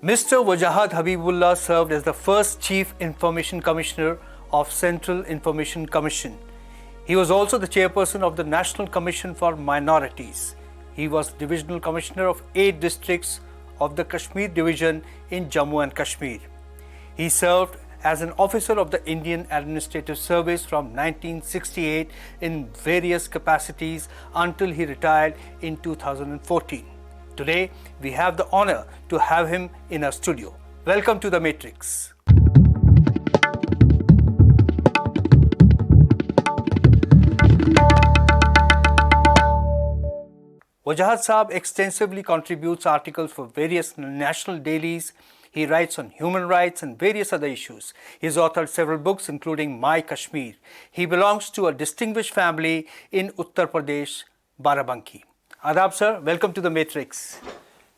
Mr. Wajahat Habibullah served as the first Chief Information Commissioner of Central Information Commission. He was also the chairperson of the National Commission for Minorities. He was Divisional Commissioner of 8 districts of the Kashmir Division in Jammu and Kashmir. He served as an officer of the Indian Administrative Service from 1968 in various capacities until he retired in 2014. Today, we have the honor to have him in our studio. Welcome to The Matrix. Wajahat Saab extensively contributes articles for various national dailies. He writes on human rights and various other issues. He has authored several books, including My Kashmir. He belongs to a distinguished family in Uttar Pradesh, Barabanki. Adab, sir. Welcome to The Matrix.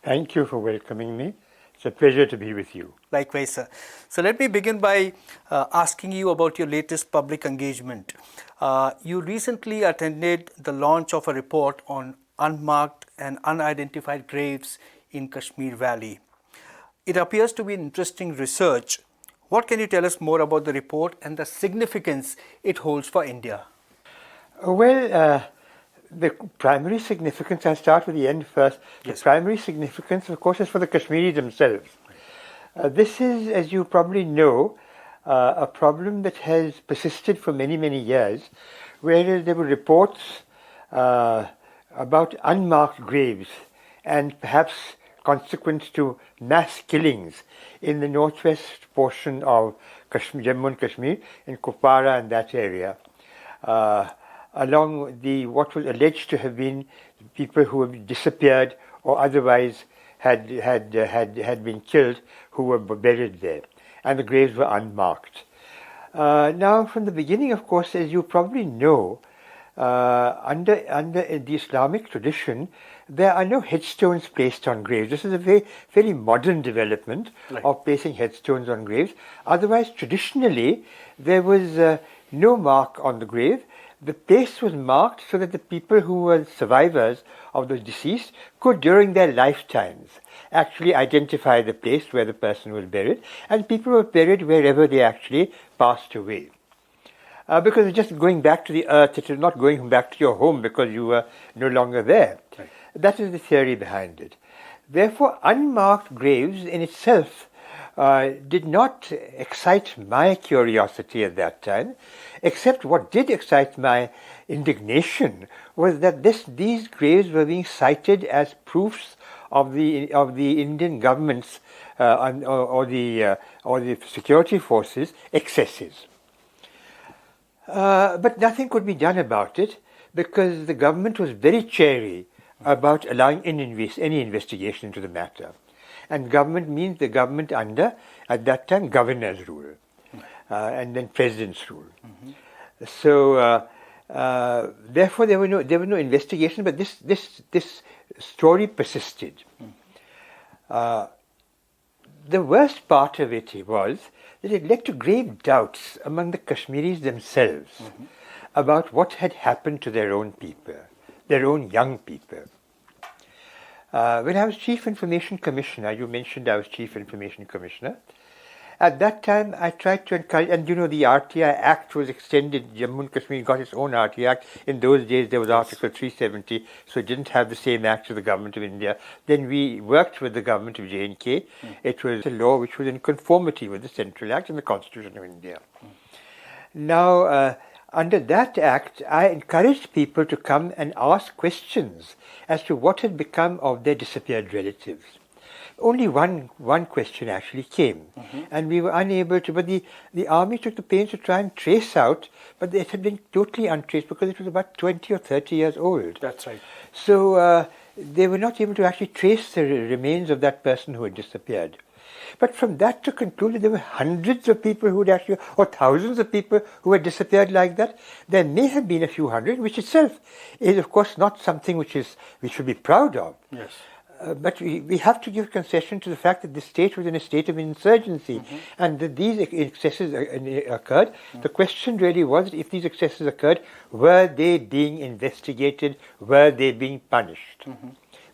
Thank you for welcoming me. It's a pleasure to be with you. Likewise, sir. So let me begin by asking you about your latest public engagement. You recently attended the launch of a report on unmarked and unidentified graves in Kashmir Valley. It appears to be an interesting research. What can you tell us more about the report and the significance it holds for India? The primary significance, I'll start with the end first. Yes. The primary significance, of course, is for the Kashmiris themselves. This is, as you probably know, a problem that has persisted for many, many years, where there were reports about unmarked graves and perhaps consequent to mass killings in the northwest portion of Kashmir, Jammu and Kashmir, in Kupwara and that area. Along what was alleged to have been people who had disappeared or otherwise had been killed, who were buried there, and the graves were unmarked. Now, from the beginning, of course, as you probably know, under the Islamic tradition, there are no headstones placed on graves. This is a very modern development of placing headstones on graves. Otherwise, traditionally, there was no mark on the grave. The place was marked so that the people who were survivors of the deceased could, during their lifetimes, actually identify the place where the person was buried, and people were buried wherever they actually passed away. Because it's just going back to the earth, it is not going back to your home because you were no longer there. Right. That is the theory behind it. Therefore, unmarked graves in itself did not excite my curiosity at that time, except what did excite my indignation was that these graves were being cited as proofs of the Indian government's or the security forces' excesses. But nothing could be done about it because the government was very chary about allowing any investigation into the matter. And government means the government under, at that time, governor's rule, and then president's rule. Mm-hmm. So, therefore, there were no investigations, but this story persisted. The worst part of it was that it led to grave doubts among the Kashmiris themselves about what had happened to their own people, their own young people. When I was Chief Information Commissioner, you mentioned I was Chief Information Commissioner, at that time I tried to encourage, and you know the RTI Act was extended, Jammu and Kashmir got its own RTI Act. In those days there was Article 370, so it didn't have the same act as the Government of India. Then we worked with the Government of J&K. It was a law which was in conformity with the Central Act and the Constitution of India. Now, under that act, I encouraged people to come and ask questions as to what had become of their disappeared relatives. Only one question actually came, and we were unable to, but the army took the pains to try and trace out, but it had been totally untraced because it was about 20 or 30 years old. That's right. So they were not able to actually trace the remains of that person who had disappeared. But from that to conclude that there were hundreds of people who had actually, or thousands of people who had disappeared like that, there may have been a few hundred, which itself is, of course, not something we should be proud of. Yes. But we have to give concession to the fact that the state was in a state of insurgency, and that these excesses occurred. The question really was, if these excesses occurred, were they being investigated? Were they being punished?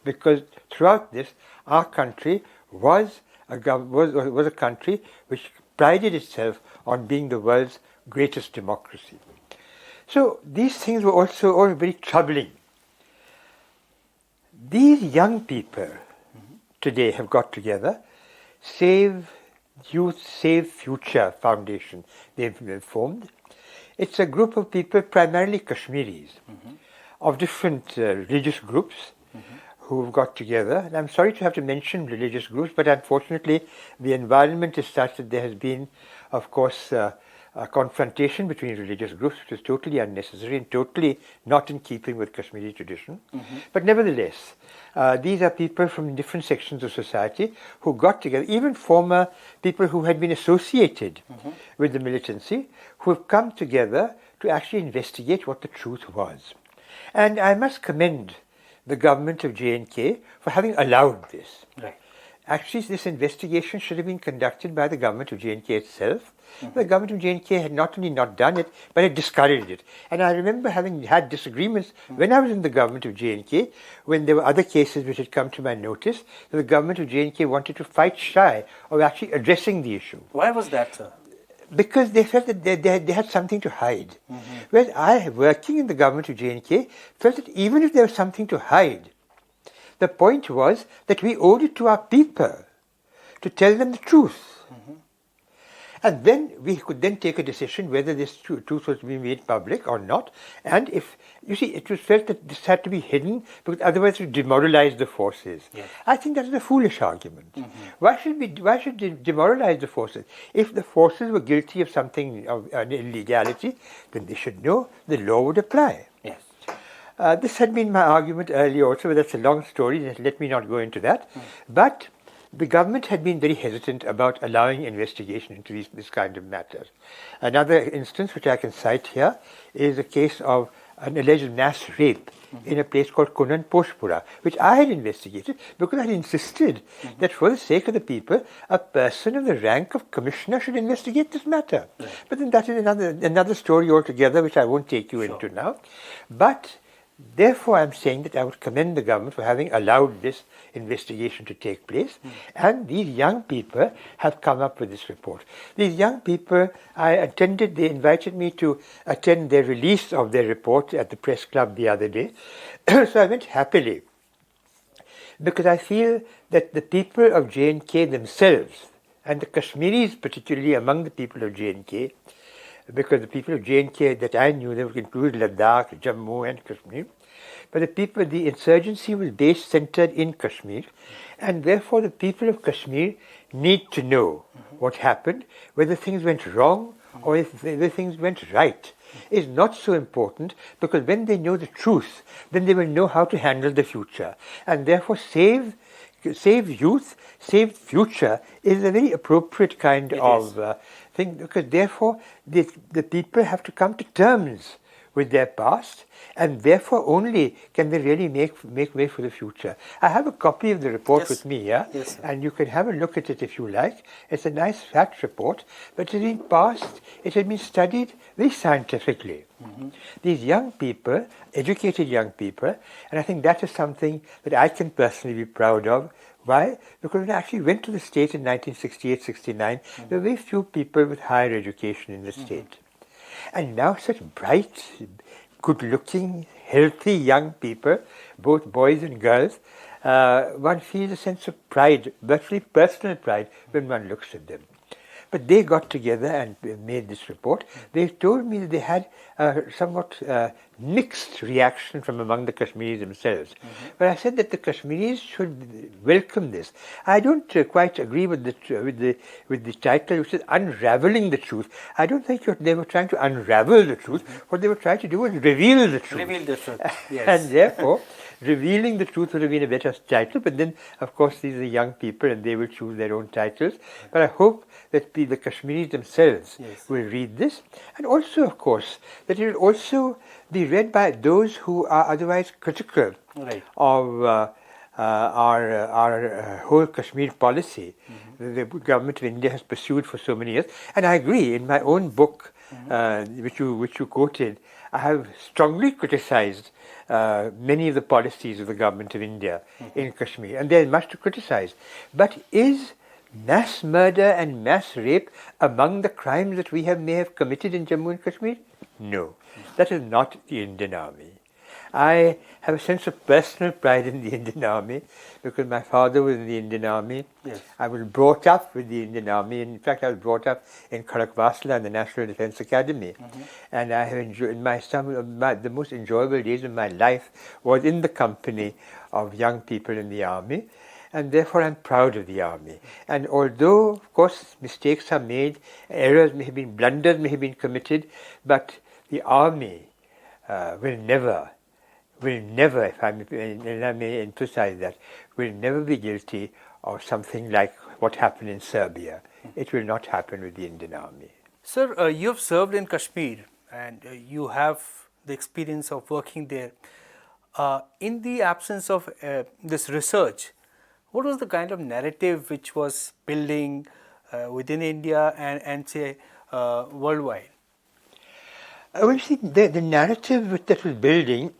Because throughout this, our country was was a country which prided itself on being the world's greatest democracy. So these things were also all very troubling. These young people today have got together, Save Youth, Save Future Foundation they've formed. It's a group of people, primarily Kashmiris, of different religious groups who've got together. And I'm sorry to have to mention religious groups, but unfortunately the environment is such that there has been, of course, a confrontation between religious groups, which is totally unnecessary and totally not in keeping with Kashmiri tradition. But nevertheless, these are people from different sections of society who got together, even former people who had been associated with the militancy, who have come together to actually investigate what the truth was. And I must commend the government of J&K for having allowed this. Right. Actually, this investigation should have been conducted by the government of J&K itself. The government of J&K had not only not done it, but had discouraged it. And I remember having had disagreements when I was in the government of J&K, when there were other cases which had come to my notice, that the government of J&K wanted to fight shy of actually addressing the issue. Why was that, sir? Because they felt that they had something to hide. Whereas I, working in the government of J&K, felt that even if there was something to hide, the point was that we owed it to our people to tell them the truth. And then we could then take a decision whether this truth was to be made public or not. And if, you see, it was felt that this had to be hidden because otherwise it would demoralize the forces. Yes. I think that is a foolish argument. Why should they demoralize the forces? If the forces were guilty of something, of an illegality, then they should know the law would apply. Yes. This had been my argument earlier also, but that's a long story. Let me not go into that. But the government had been very hesitant about allowing investigation into this kind of matters. Another instance which I can cite here is a case of an alleged mass rape in a place called Kunan Poshpura, which I had investigated because I had insisted that for the sake of the people, a person of the rank of commissioner should investigate this matter. But then that is another story altogether, which I won't take you into now. But therefore, I'm saying that I would commend the government for having allowed this investigation to take place. And these young people have come up with this report. These young people, they invited me to attend their release of their report at the press club the other day. So I went happily, because I feel that the people of J&K themselves, and the Kashmiris particularly among the people of J&K, because the people of J&K that I knew, they would include Ladakh, Jammu and Kashmir. But the insurgency was centered in Kashmir, and therefore the people of Kashmir need to know what happened, whether things went wrong or whether things went right. Is not so important, because when they know the truth, then they will know how to handle the future. And therefore save youth, save future is a very appropriate kind of thing, because therefore the people have to come to terms with their past, and therefore only can they really make way for the future. I have a copy of the report with me here, and you can have a look at it if you like. It's a nice fact report, but it has been passed, it has been studied very scientifically. These young people, educated young people, and I think that is something that I can personally be proud of. Why? Because when I actually went to the state in 1968-69, there were very few people with higher education in the state. And now such bright, good-looking, healthy young people, both boys and girls, one feels a sense of pride, virtually personal pride, when one looks at them. But they got together and made this report. They told me that they had somewhat mixed reaction from among the Kashmiris themselves. But I said that the Kashmiris should welcome this. I don't quite agree with the title, which is Unraveling the Truth. I don't think they were trying to unravel the truth. What they were trying to do was reveal the truth. Reveal the truth, yes. And therefore, Revealing the Truth would have been a better title, but then, of course, these are young people and they will choose their own titles. But I hope that the Kashmiris themselves will read this. And also, of course, that it will also be read by those who are otherwise critical of our whole Kashmir policy the government of India has pursued for so many years. And I agree, in my own book, which you quoted, I have strongly criticized many of the policies of the government of India in Kashmir, and there is much to criticize. But is mass murder and mass rape among the crimes that we may have committed in Jammu and Kashmir? No, that is not the Indian Army. I have a sense of personal pride in the Indian Army because my father was in the Indian Army. Yes. I was brought up with the Indian Army. In fact, I was brought up in Khadakwasla in the National Defence Academy. And I have enjoyed the most enjoyable days of my life was in the company of young people in the Army. And therefore I'm proud of the Army. And although, of course, mistakes are made, errors may have been, blunders may have been committed, but the Army will never, if I may emphasize that, will never be guilty of something like what happened in Serbia. It will not happen with the Indian Army. Sir, you have served in Kashmir and you have the experience of working there. In the absence of this research, what was the kind of narrative which was building within India and say worldwide? Well, see, the narrative that was building,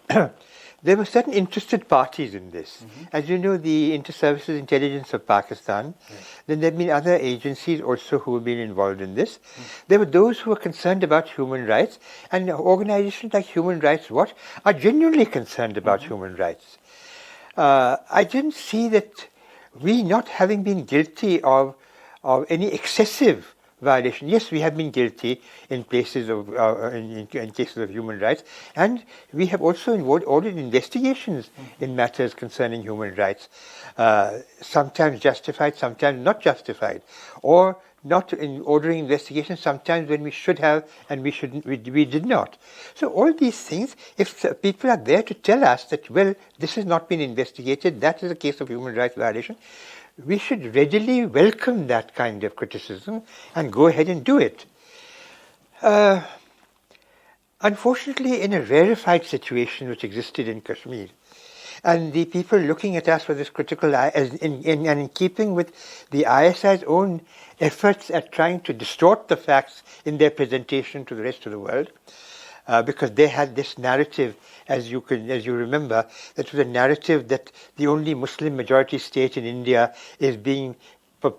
there were certain interested parties in this. As you know, the Inter-Services Intelligence of Pakistan, then there have been other agencies also who have been involved in this. There were those who were concerned about human rights, and organizations like Human Rights Watch are genuinely concerned about human rights. I didn't see that we not having been guilty of any excessive violation. Yes, we have been guilty in places of in cases of human rights, and we have also ordered investigations in matters concerning human rights, sometimes justified, sometimes not justified, or not in ordering investigations sometimes when we should have and we did not. So all these things, if people are there to tell us that, well, this has not been investigated, that is a case of human rights violation, we should readily welcome that kind of criticism and go ahead and do it. Unfortunately, in a rarefied situation which existed in Kashmir, and the people looking at us with this critical eye, and in keeping with the ISI's own efforts at trying to distort the facts in their presentation to the rest of the world, because they had this narrative, as you remember, that was a narrative that the only Muslim majority state in India is being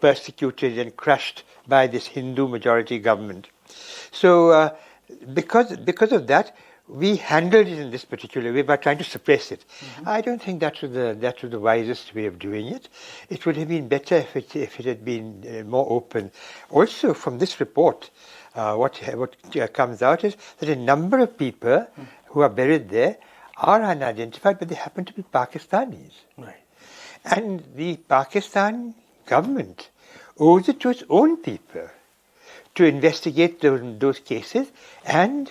persecuted and crushed by this Hindu majority government. So because of that, we handled it in this particular way by trying to suppress it. I don't think that was the wisest way of doing it. It would have been better if it had been more open. Also, from this report, what comes out is that a number of people who are buried there are unidentified, but they happen to be Pakistanis. Right. And the Pakistan government owes it to its own people to investigate those cases and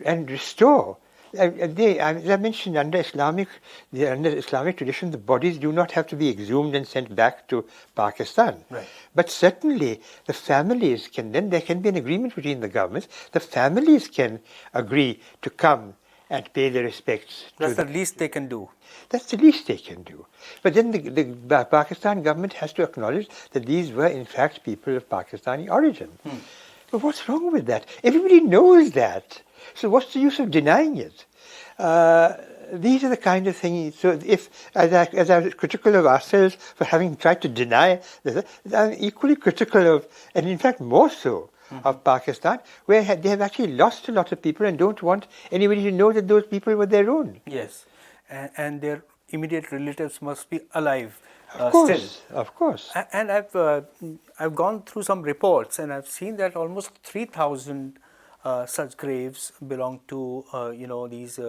restore. As I mentioned, under Islamic tradition, the bodies do not have to be exhumed and sent back to Pakistan. Right. But certainly the families there can be an agreement between the governments. The families can agree to come and pay their respects. That's the least they can do. That's the least they can do. But then the Pakistan government has to acknowledge that these were in fact people of Pakistani origin. But what's wrong with that? Everybody knows that. So what's the use of denying it? These are the kind of things. So if, as I was critical of ourselves for having tried to deny this, I'm equally critical of, and in fact more so, of Pakistan, where they have actually lost a lot of people and don't want anybody to know that those people were their own. Yes, and their immediate relatives must be alive. Of course, still. of course. And I've gone through some reports and I've seen that almost 3,000 such graves belong to these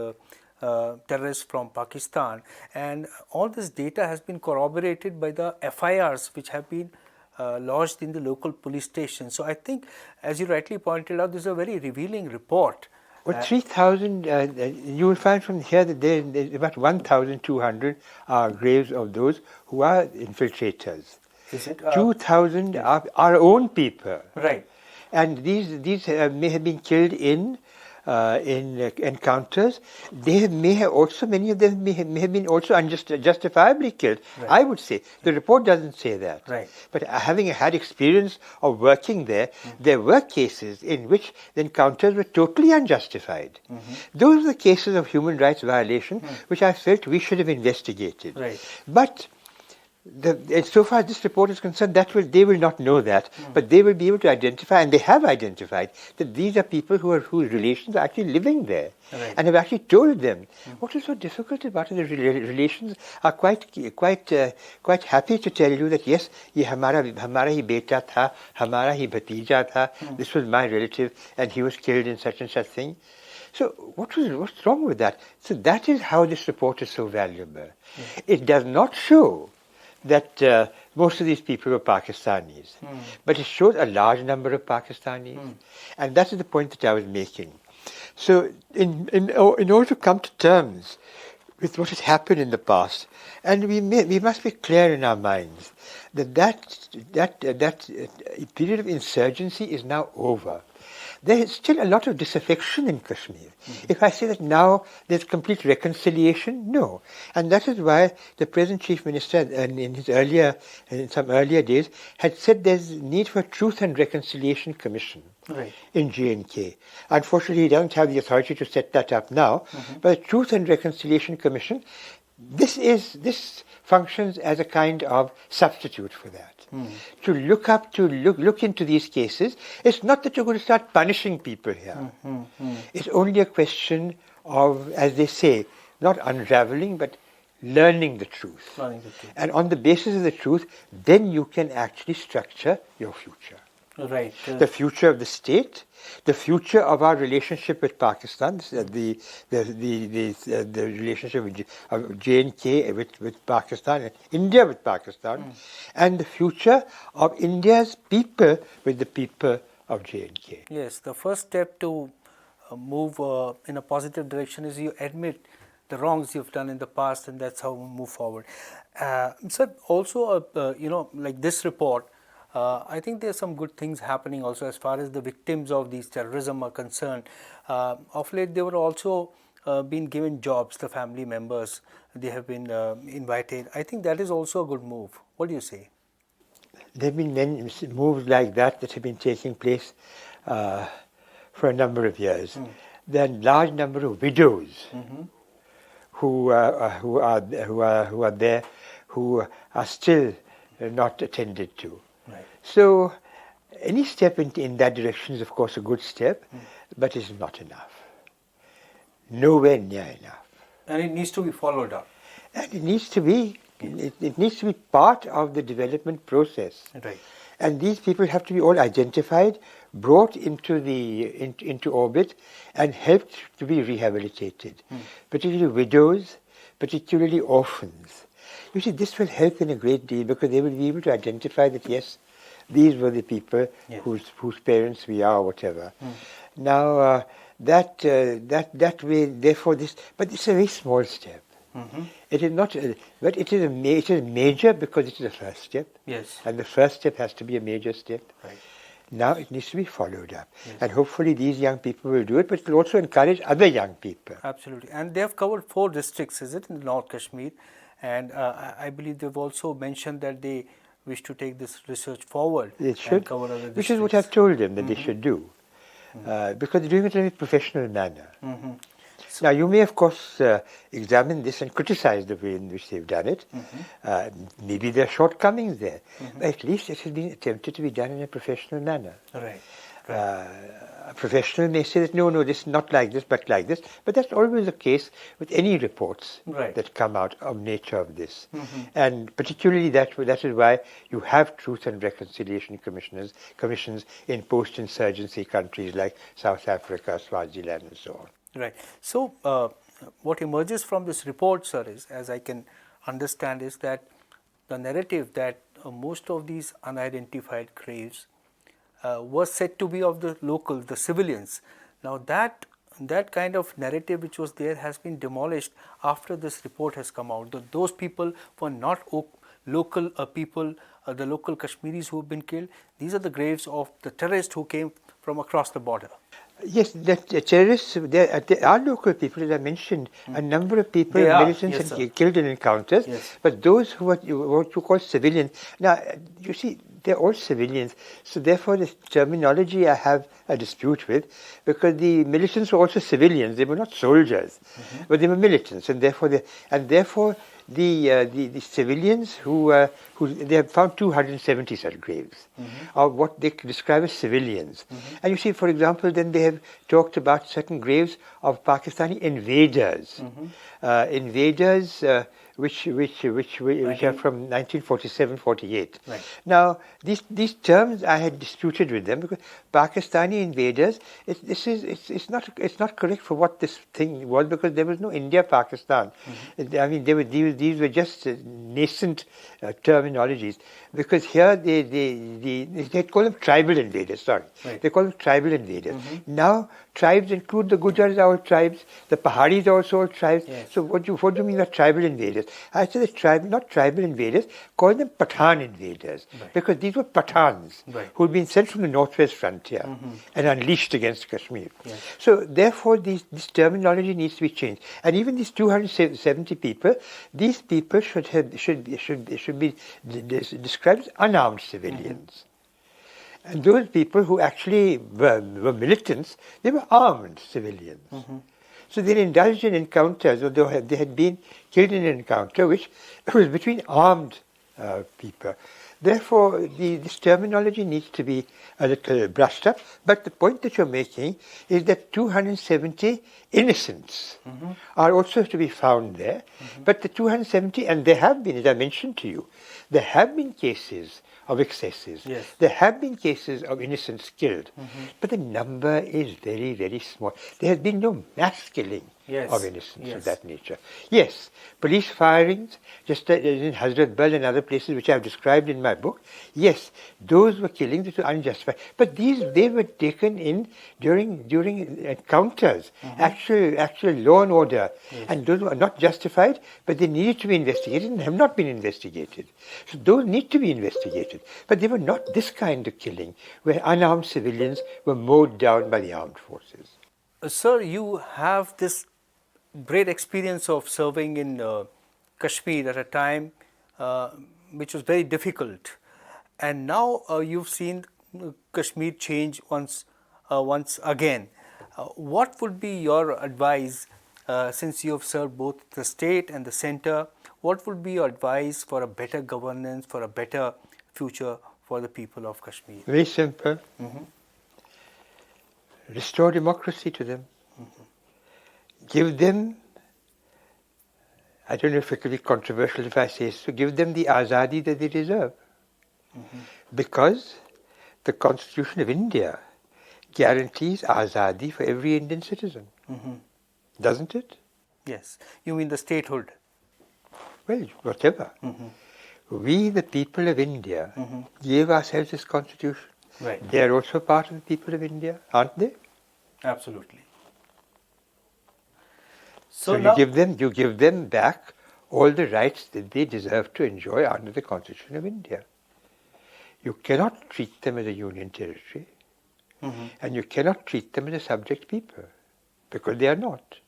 terrorists from Pakistan, and all this data has been corroborated by the FIRs which have been lodged in the local police station. So I think, as you rightly pointed out, this is a very revealing report. Well, 3,000, you will find from here that there's about 1,200 are graves of those who are infiltrators. Is it? 2,000 are our own people. Right. And these may have been killed in encounters. Many of them may have been also unjustifiably killed. Right. I would say the report doesn't say that. Right. But having had experience of working there, there were cases in which the encounters were totally unjustified. Those are the cases of human rights violation which I felt we should have investigated. Right. But So far as this report is concerned, they will not know that, but they will be able to identify, and they have identified, that these are people whose relations are actually living there, Right. and have actually told them. What is so difficult about it? The relations are quite happy to tell you that yes, ye hamara hi beta tha, hamara hi bhatija tha. This was my relative, and he was killed in such and such thing. So what's wrong with that? So that is how this report is so valuable. It does not show that most of these people were Pakistanis, but it shows a large number of Pakistanis, and that is the point that I was making. So in order to come to terms with what has happened in the past, and we must be clear in our minds that period of insurgency is now over. There is still a lot of disaffection in Kashmir. If I say that now there's complete reconciliation, no. And that is why the present Chief Minister in some earlier days had said there's need for a Truth and Reconciliation Commission in J&K. Unfortunately, he doesn't have the authority to set that up now, but the Truth and Reconciliation Commission, this functions as a kind of substitute for that. To look into these cases. It's not that you're going to start punishing people here. It's only a question of, as they say, not unraveling, but learning the truth. And on the basis of the truth, then you can actually structure your future. Right. The future of the state, the future of our relationship with Pakistan, the relationship of J&K with Pakistan, and India with Pakistan, and the future of India's people with the people of J&K. Yes, the first step to move in a positive direction is you admit the wrongs you've done in the past, and that's how we move forward. So also, like this report, I think there's some good things happening also as far as the victims of these terrorism are concerned. Of late, they were also been given jobs, the family members. They have been invited. I think that is also a good move. What do you say? There have been many moves like that have been taking place for a number of years. There are a large number of widows who are there, who are still not attended to. Right. So any step in that direction is of course a good step, but it's not enough. Nowhere near enough. And it needs to be followed up. And it needs to be part of the development process. Right. And these people have to be all identified, brought into orbit, and helped to be rehabilitated. Particularly widows, particularly orphans. You see, this will help in a great deal because they will be able to identify that yes, these were the people whose parents we are, or whatever. Now that way, therefore, but it's a very small step. It is not, but it is major because it is the first step. Yes. And the first step has to be a major step. Right. Now it needs to be followed up. Yes. And hopefully these young people will do it, but it will also encourage other young people. Absolutely. And they have covered 4 districts, is it, in North Kashmir? And I believe they've also mentioned that they wish to take this research forward. They should, and cover other districts. Which is what I've told them that they should do. Because they're doing it in a professional manner. So, now, you may, of course, examine this and criticize the way in which they've done it. Maybe there are shortcomings there. But at least it has been attempted to be done in a professional manner. Right. A professional may say that, no, this is not like this, but like this. But that's always the case with any reports that come out of nature of this. And particularly that is why you have Truth and Reconciliation commissions in post-insurgency countries like South Africa, Swaziland, and so on. Right. So, what emerges from this report, sir, is, as I can understand, is that the narrative that most of these unidentified graves was said to be of the local, the civilians. Now, that kind of narrative which was there has been demolished after this report has come out. Those people were not local people, the local Kashmiris who have been killed. These are the graves of the terrorists who came from across the border. Yes, the terrorists, there are local people, as I mentioned, a number of people, militants, killed in encounters, but those who are what you call civilians, now, you see, they're all civilians, so therefore the terminology I have a dispute with, because the militants were also civilians, they were not soldiers, but they were militants, and therefore the civilians who they have found 270 such graves of what they describe as civilians. And you see, for example, then they have talked about certain graves of Pakistani invaders, invaders which are from 1947-48. Right. Now, these terms I had disputed with them because Pakistani invaders, it's not correct for what this thing was, because there was no India Pakistan. I mean, these were just nascent terminologies, because here they call them tribal invaders. Sorry, Right. they call them tribal invaders. Now tribes include the Gujars, are all tribes. The Paharis are also all tribes. Yes. So what do you mean by tribal invaders? I said not tribal invaders, call them Pathan invaders, because these were Pathans who had been sent from the northwest frontier and unleashed against Kashmir. Yes. So therefore, this terminology needs to be changed. And even these 270 people, these people should be described as unarmed civilians. And those people who actually were militants, they were armed civilians. So they indulged in encounters, or they had been killed in an encounter which was between armed people. Therefore, this terminology needs to be a little brushed up. But the point that you're making is that 270 innocents are also to be found there. But the 270, and there have been, as I mentioned to you, there have been cases of excesses. Yes. There have been cases of innocents killed, but the number is very, very small. There has been no mass killing of innocents of that nature. Yes, police firings, just as in Hazrat Bal and other places which I have described in my book, yes, those were killings which were unjustified. But they were taken in during encounters, actual law and order, and those were not justified, but they needed to be investigated and have not been investigated. So those need to be investigated. But they were not this kind of killing, where unarmed civilians were mowed down by the armed forces. Sir, you have this great experience of serving in Kashmir at a time which was very difficult, and now you've seen Kashmir change once again. What would be your advice, since you have served both the state and the center? What would be your advice for a better governance, for a better future for the people of Kashmir? Very simple. Restore democracy to them. Give them, I don't know if it could be controversial if I say so, give them the azadi that they deserve. Because the Constitution of India guarantees azadi for every Indian citizen. Doesn't it? Yes. You mean the statehood? Well, whatever. We, the people of India, gave ourselves this Constitution. Right. They are also part of the people of India, aren't they? Absolutely. So you give them back all the rights that they deserve to enjoy under the Constitution of India. You cannot treat them as a union territory, and you cannot treat them as a subject people, because they are not.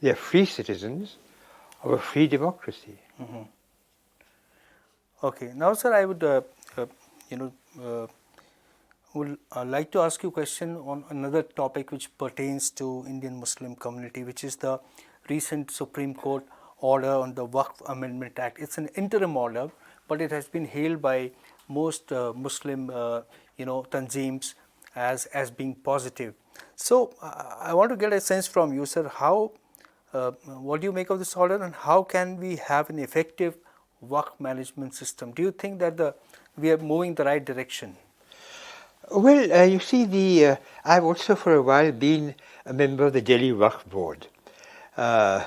They are free citizens of a free democracy. Okay. Now, sir, I would like to ask you a question on another topic which pertains to Indian Muslim community, which is the recent Supreme Court order on the Wakf Amendment Act. It's an interim order, but it has been hailed by most Muslim tanzeems as being positive. So I want to get a sense from you, sir, how what do you make of this order, and how can we have an effective Wakf management system? Do you think that we are moving the right direction? Well, you see, I've also for a while been a member of the Delhi Wakf Board. The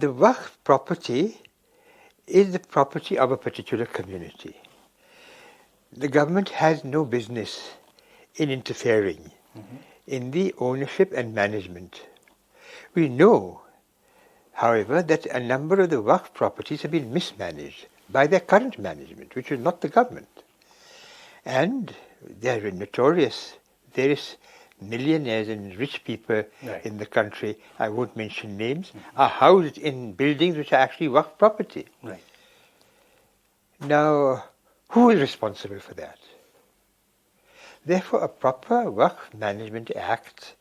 Wakf property is the property of a particular community. The government has no business in interfering in the ownership and management. We know, however, that a number of the Wakf properties have been mismanaged by their current management, which is not the government. And they are notorious. There is millionaires and rich people in the country, I won't mention names, are housed in buildings which are actually Wakf property. Right. Now, who is responsible for that? Therefore, a proper Wakf Management Act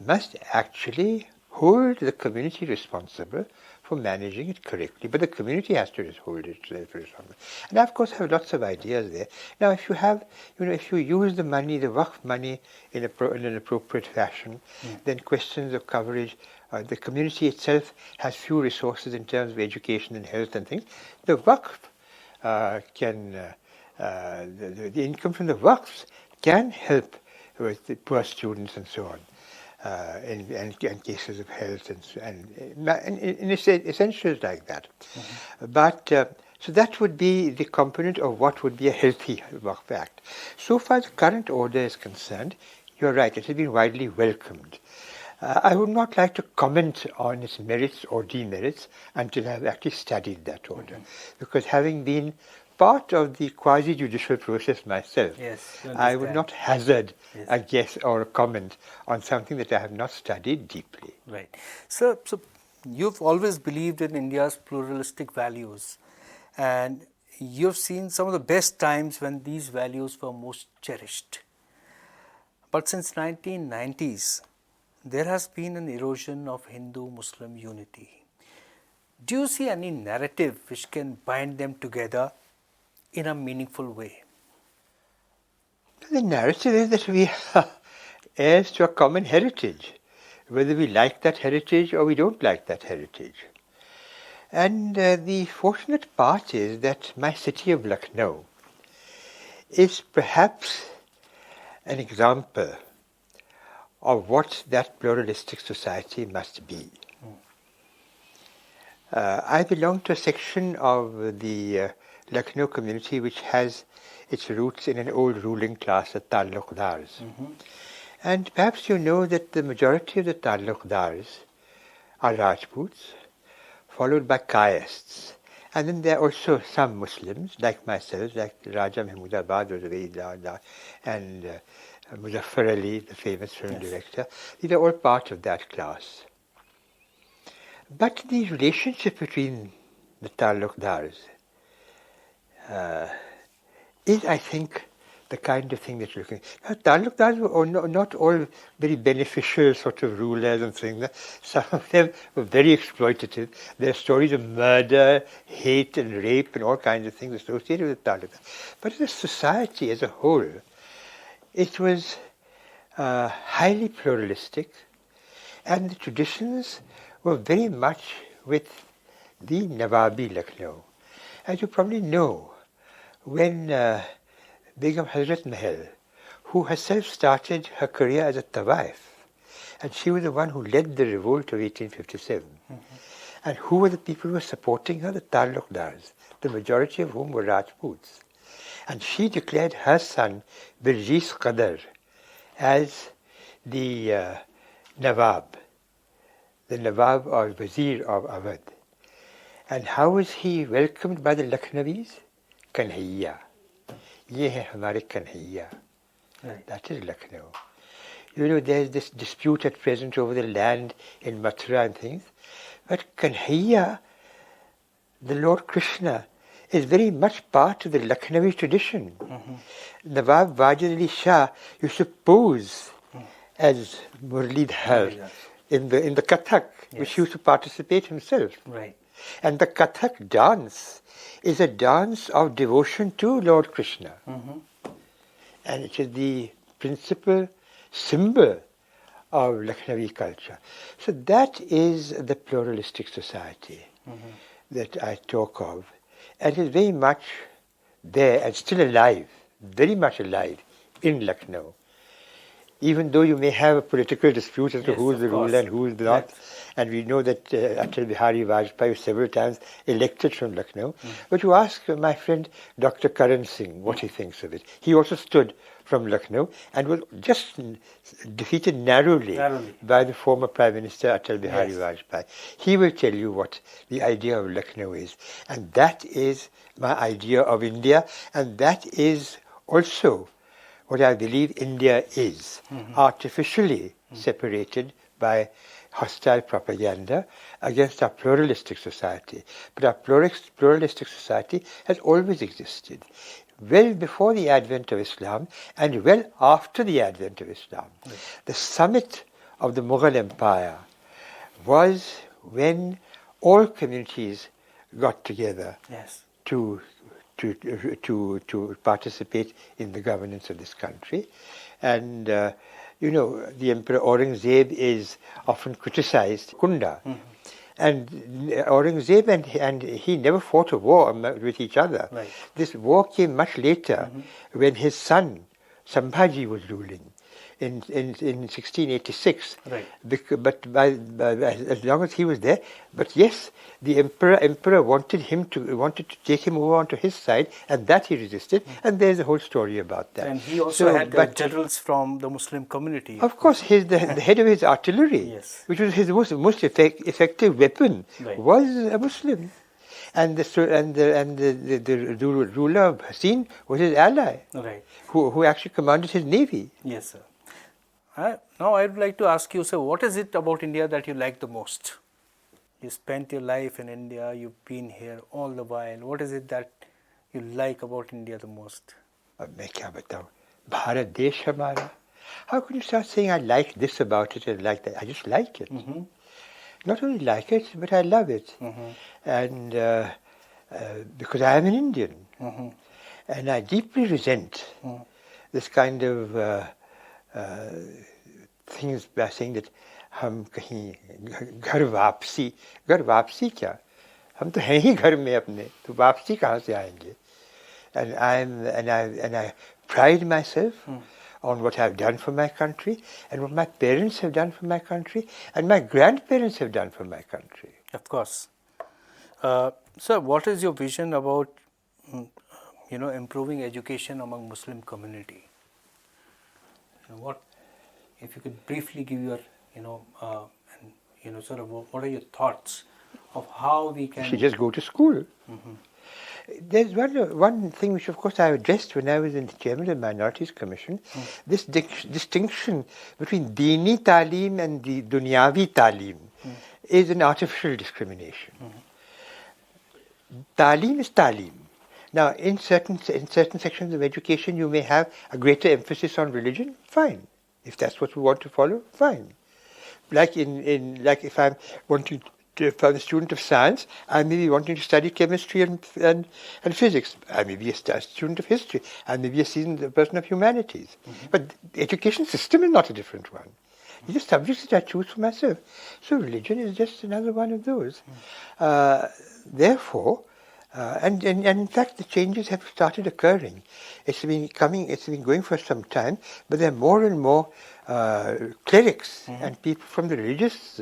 must actually hold the community responsible for managing it correctly, but the community has to hold it responsible. And I, of course, have lots of ideas there. Now, if you have, if you use the money, the Wakf money, in an appropriate fashion, then questions of coverage, the community itself has few resources in terms of education and health and things. The Wakf the income from the Wakfs can help with the poor students and so on. And cases of health and essentials like that. But so that would be the component of what would be a healthy Wakf Act. So far as the current order is concerned, you're right, it has been widely welcomed. I would not like to comment on its merits or demerits until I have actually studied that order. Because having been part of the quasi-judicial process myself, I would not hazard a guess or a comment on something that I have not studied deeply. Right. So you've always believed in India's pluralistic values, and you've seen some of the best times when these values were most cherished. But since 1990s, there has been an erosion of Hindu-Muslim unity. Do you see any narrative which can bind them together in a meaningful way? The narrative is that we are heirs to a common heritage, whether we like that heritage or we don't like that heritage. And the fortunate part is that my city of Lucknow is perhaps an example of what that pluralistic society must be. I belong to a section of the Lucknow community which has its roots in an old ruling class, the Talukdars. And perhaps you know that the majority of the Talukdars are Rajputs, followed by castes. And then there are also some Muslims, like myself, like Raja Mahmudabad was very large, and Muzaffar Ali, the famous film director. These are all part of that class. But the relationship between the Talukdars is, I think, the kind of thing that you're looking at. Talukdars were not all very beneficial sort of rulers and things. Some of them were very exploitative. There are stories of murder, hate and rape and all kinds of things associated with Talukdars. But as a society as a whole, it was highly pluralistic, and the traditions were very much with the Nawabi Lucknow. As you probably know, when Begum Hazrat Mahal, who herself started her career as a Tawaif, and she was the one who led the revolt of 1857. And who were the people who were supporting her? The Talukdars, the majority of whom were Rajputs. And she declared her son, Birjis Qadar, as the Nawab or Wazir of Awadh. And how was he welcomed by the Lucknowis? Kanhaiya. Ye hai hamare Kanhaiya. That is Lucknow. You know, there's this dispute at present over the land in Mathura and things. But Kanhaiya, the Lord Krishna, is very much part of the Lucknowi tradition. Nawab Wajid Ali Shah used to pose as Murlidhar in the Kathak, which he used to participate himself. Right. And the Kathak dance is a dance of devotion to Lord Krishna. And it is the principal symbol of Lucknowi culture. So that is the pluralistic society that I talk of. And it is very much there and still alive, very much alive in Lucknow. Even though you may have a political dispute as to who is the ruler and who is not, and we know that Atal Bihari Vajpayee was several times elected from Lucknow, but you ask my friend Dr. Karan Singh what he thinks of it. He also stood from Lucknow and was just defeated narrowly by the former Prime Minister Atal Bihari Vajpayee. He will tell you what the idea of Lucknow is. And that is my idea of India, and that is also what I believe India is, artificially separated by hostile propaganda against our pluralistic society. But our pluralistic society has always existed, well before the advent of Islam and well after the advent of Islam. The summit of the Mughal Empire was when all communities got together Yes. to participate in the governance of this country. And, the Emperor Aurangzeb is often criticized, Kunda. And Aurangzeb and he never fought a war with each other. Right. This war came much later when his son, Sambhaji, was ruling in 1686. Right. But as long as he was there, but yes, the emperor wanted to take him over onto his side, and that he resisted. And there's a whole story about that. And he also had generals from the Muslim community. Of course, the head of his artillery, Yes. which was his most effective weapon, Right. was a Muslim, and the ruler of Hassin was his ally, Right. who actually commanded his navy. Yes, sir. Now I would like to ask you, sir, what is it about India that you like the most? You spent your life in India, you've been here all the while. What is it that you like about India the most? अब मैं क्या बताऊं? भारत देश हमारा. How can you start saying I like this about it and like that? I just like it. Not only like it, but I love it. And because I am an Indian, and I deeply resent this kind of things by saying that हम कहीं घर वापसी क्या? हम तो हैं ही घर में अपने, तो वापसी कहाँ से आएंगे? And I pride myself on what I've done for my country, and what my parents have done for my country, and my grandparents have done for my country. Of course. Sir, what is your vision about, improving education among Muslim community? What, if you could briefly give your, sort of what are your thoughts of how we can... You should just go to school. There's one thing which, of course, I addressed when I was in the chairman of the Minorities Commission, this distinction between Dini Talim and the Dunyavi Talim is an artificial discrimination. Talim is Talim. Now, in certain sections of education, you may have a greater emphasis on religion, fine. If that's what we want to follow, fine. Like if I'm wanting if I'm a student of science, I may be wanting to study chemistry and physics. I may be a student of history. I may be a seasoned person of humanities. But the education system is not a different one. It's just subjects that I choose for myself. So religion is just another one of those. Therefore, and in fact, the changes have started occurring. It's been going for some time, but there are more and more clerics and people from the religious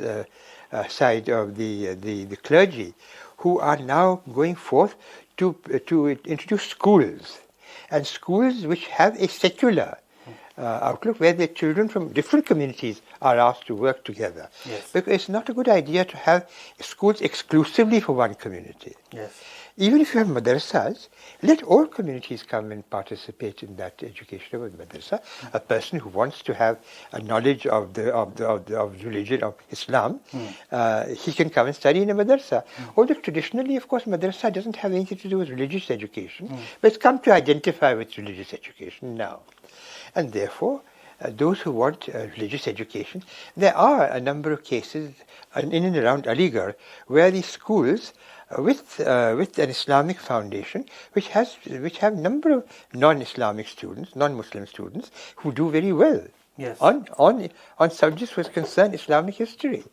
side of the clergy who are now going forth to introduce schools, and schools which have a secular outlook, where the children from different communities are asked to work together. Yes. Because it's not a good idea to have schools exclusively for one community. Yes. Even if you have madrasas, let all communities come and participate in that education of the madrasa. A person who wants to have a knowledge of religion, of Islam, he can come and study in a madrasa. Although traditionally, of course, madrasa doesn't have anything to do with religious education, but it's come to identify with religious education now. And therefore, those who want religious education, there are a number of cases in and around Aligarh where these schools with an Islamic foundation, which have a number of non-Islamic students, non-Muslim students, who do very well. Yes. On subjects which concern Islamic history.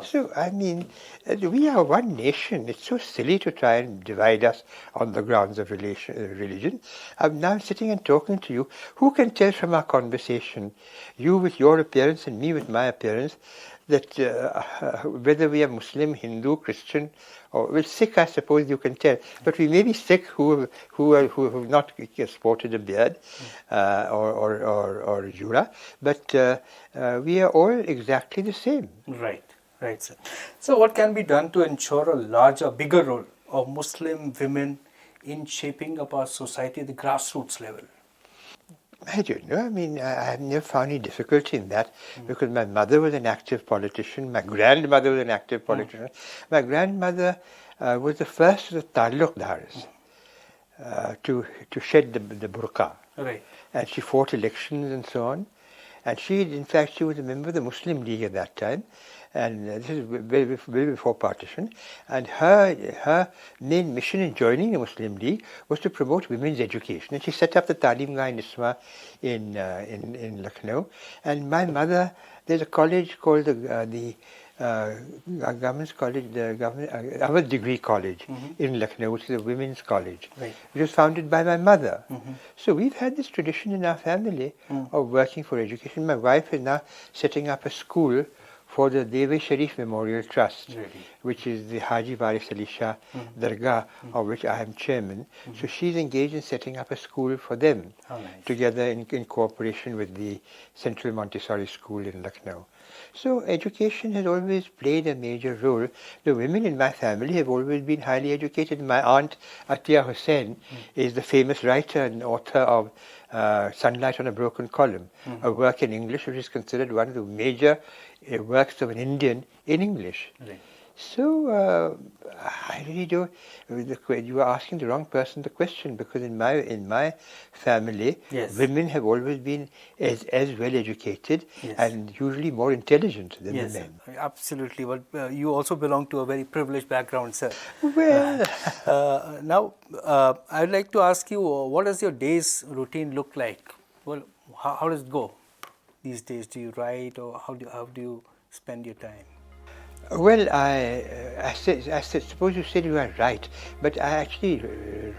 So, I mean, we are one nation. It's so silly to try and divide us on the grounds of religion. I'm now sitting and talking to you. Who can tell from our conversation, you with your appearance and me with my appearance, that whether we are Muslim, Hindu, Christian, or Sikh, I suppose you can tell. But we may be Sikh who have not sported a beard or jura, but we are all exactly the same. Right, sir. So what can be done to ensure a bigger role of Muslim women in shaping up our society at the grassroots level? I don't know. I mean, I've never found any difficulty in that because my mother was an active politician. My grandmother was an active politician. My grandmother was the first of the Talukdars to shed the burqa. Right. And she fought elections and so on. And she, in fact, she was a member of the Muslim League at that time, and this is way before partition. And her main mission in joining the Muslim League was to promote women's education. And she set up the Talim-Gah Niswa in Lucknow. And my mother, there's a college called the Government's College, the Awaz Degree College in Lucknow, which is a women's college, which was founded by my mother. So we've had this tradition in our family of working for education. My wife is now setting up a school for the Dewa Sharif Memorial Trust, which is the Haji Waris Ali Shah Dargah, of which I am chairman. So she's engaged in setting up a school for them, together in cooperation with the Central Montessori School in Lucknow. So education has always played a major role. The women in my family have always been highly educated. My aunt Atiya Hussain is the famous writer and author of Sunlight on a Broken Column, a work in English which is considered one of the major works of an Indian in English. So I really don't. You are asking the wrong person the question, because in my family, women have always been as well educated and usually more intelligent than the men. Absolutely. But you also belong to a very privileged background, sir. Well, now I'd like to ask you, what does your day's routine look like? Well, how does it go these days? Do you write, or how do you spend your time? Well, I suppose you said you are right, but I actually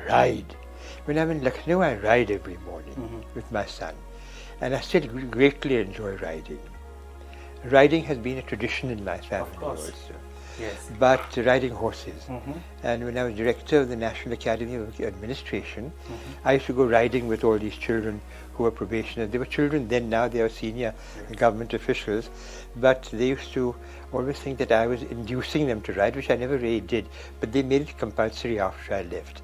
ride. When I'm in Lucknow, I ride every morning with my son, and I still greatly enjoy riding. Riding has been a tradition in my family also. But riding horses. And when I was director of the National Academy of Administration, I used to go riding with all these children who were probationers. They were children then, now they are senior government officials, but they used to always think that I was inducing them to ride, which I never really did, but they made it compulsory after I left.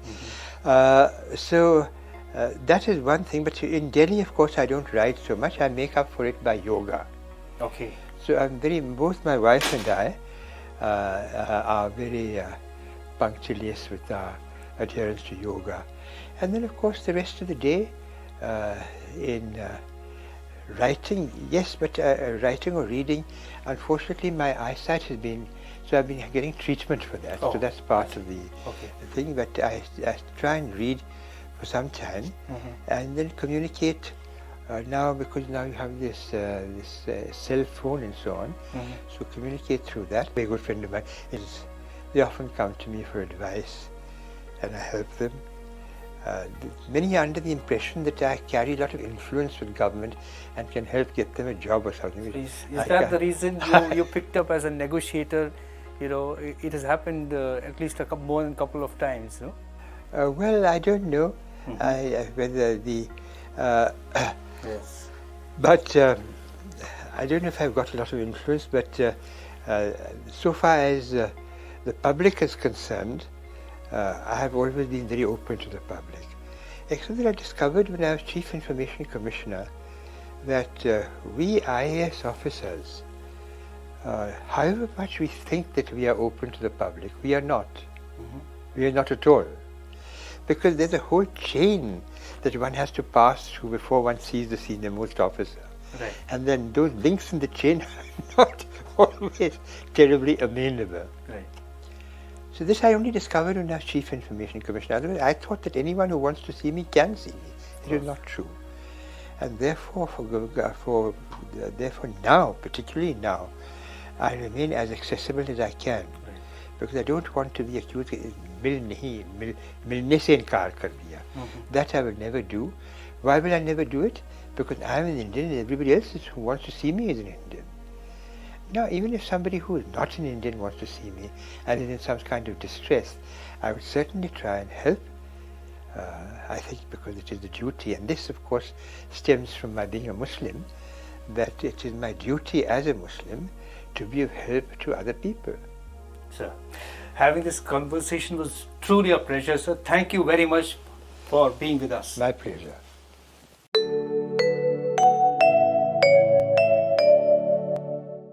So that is one thing, but in Delhi, of course, I don't ride so much. I make up for it by yoga. Okay. So both my wife and I are very punctilious with our adherence to yoga. And then, of course, the rest of the day in writing, yes, but writing or reading, unfortunately my eyesight has been, so I've been getting treatment for that. So that's part of the thing, but I try and read for some time and then communicate now, because now you have this cell phone and so on, so communicate through that. A very good friend of mine, they often come to me for advice and I help them. Many are under the impression that I carry a lot of influence with government and can help get them a job or something. Is that the reason you picked up as a negotiator? You know, it has happened at least more than a couple of times, no? Well, I don't know whether the... But I don't know if I've got a lot of influence, but so far as the public is concerned, I have always been very open to the public. Except that I discovered when I was Chief Information Commissioner that we IAS officers, however much we think that we are open to the public, we are not. We are not at all. Because there's a whole chain that one has to pass through before one sees the senior-most officer. And then those links in the chain are not always terribly amenable. So this I only discovered when I was Chief Information Commissioner. Otherwise, I thought that anyone who wants to see me can see me. It is not true. And therefore, therefore now, particularly now, I remain as accessible as I can. Because I don't want to be accused of milne se inkar kar diya. That I will never do. Why will I never do it? Because I am an Indian and everybody else who wants to see me is an Indian. Now, even if somebody who is not an Indian wants to see me and is in some kind of distress, I would certainly try and help. I think because it is the duty, and this of course stems from my being a Muslim, that it is my duty as a Muslim to be of help to other people. Sir, having this conversation was truly a pleasure, sir. Thank you very much for being with us. My pleasure.